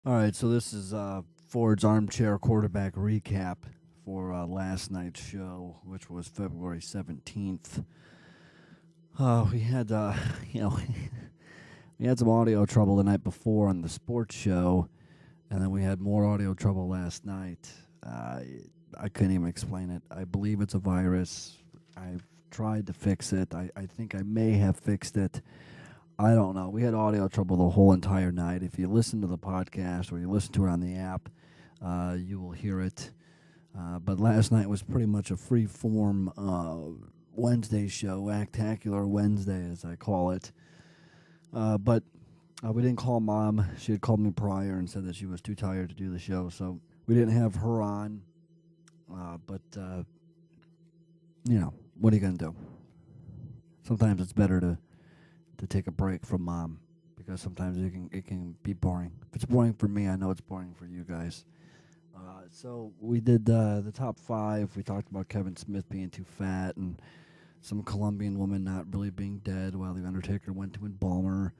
All right, so this is Ford's Armchair quarterback recap for last night's show, which was February 17th. We had, you know, we had some audio trouble the night before on the sports show, and then we had more audio trouble last night. I couldn't even explain it. I believe it's a virus. I've tried to fix it. I think I may have fixed it. I don't know. We had audio trouble the whole entire night. If you listen to the podcast or you listen to it on the app, you will hear it. But last night was pretty much a free-form Wednesday show, Actacular Wednesday, as I call it. But we didn't call Mom. She had called me prior and said that she was too tired to do the show, so we didn't have her on. But what are you going to do? Sometimes it's better to take a break from Mom, because sometimes it can be boring. If it's boring for me, I know it's boring for you guys. So we did the top 5. We talked about Kevin Smith being too fat and some Colombian woman not really being dead while the Undertaker went to embalm her.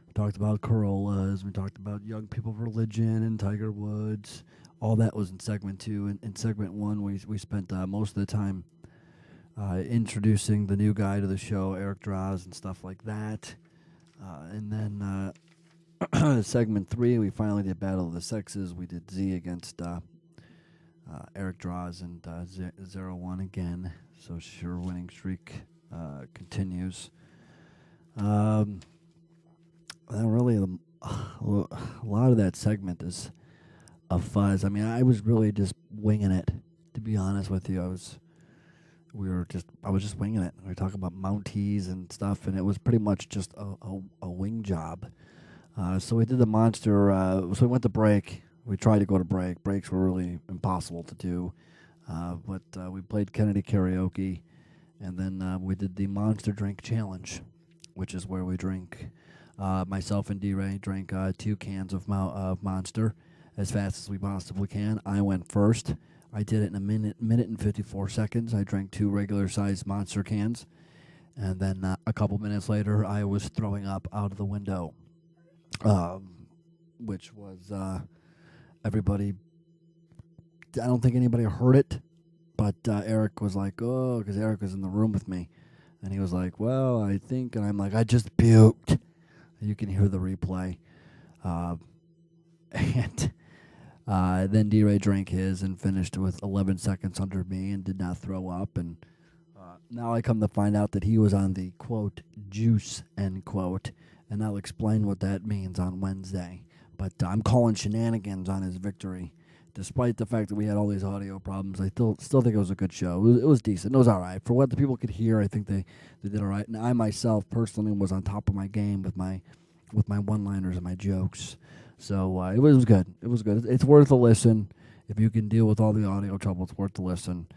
We talked about Corollas. We talked about young people religion and Tiger Woods. All that was in segment 2. In segment 1, we spent most of the time introducing the new guy to the show, Eric Draws, and stuff like that. And then segment 3, we finally did Battle of the Sexes. We did Z against Eric Draws and 0-1 again. So sure winning streak continues. And really, a lot of that segment is a fuzz. I mean, I was really just winging it, to be honest with you. I was just winging it. We were talking about Mounties and stuff, and it was pretty much just a wing job. So we did the monster. So we went to break. We tried to go to break. Breaks were really impossible to do. But we played Kennedy Karaoke, and then we did the Monster Drink Challenge, which is where we drink. Myself and DRey drank 2 cans of Monster as fast as we possibly can. I went first. I did it in a minute and 54 seconds. I drank 2 regular-sized Monster cans, and then a couple minutes later, I was throwing up out of the window, which was everybody. I don't think anybody heard it, but Eric was like, "Oh," because Eric was in the room with me, and he was like, "Well, I think," and I'm like, "I just puked." You can hear the replay, and. Then DRey drank his and finished with 11 seconds under me and did not throw up. And now I come to find out that he was on the, quote, juice, end quote. And I'll explain what that means on Wednesday. But I'm calling shenanigans on his victory. Despite the fact that we had all these audio problems, I still think it was a good show. It was decent. It was all right. For what the people could hear, I think they did all right. And I myself personally was on top of my game with my one-liners and my jokes. So it was good. It was good. It's worth a listen. If you can deal with all the audio trouble, it's worth a listen.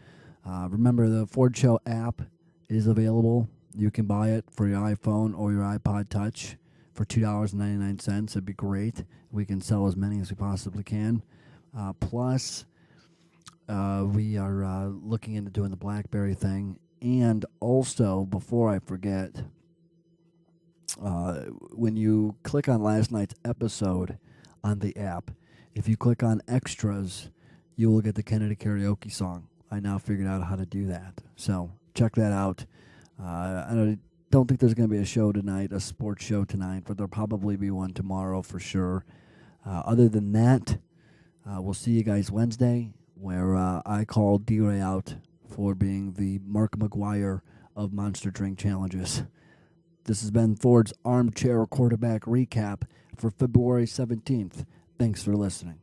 Remember, the Ford Show app is available. You can buy it for your iPhone or your iPod Touch for $2.99. It'd be great. We can sell as many as we possibly can. Plus, we are looking into doing the BlackBerry thing. And also, before I forget, when you click on last night's episode on the app, if you click on extras, you will get the Kennedy Karaoke song. I now figured out how to do that. So check that out. I don't think there's going to be a show tonight, a sports show tonight, but there'll probably be one tomorrow for sure. Other than that, we'll see you guys Wednesday, where I call DRey out for being the Mark McGuire of Monster Drink Challenges. This has been Ford's Armchair Quarterback Recap for February 17th. Thanks for listening.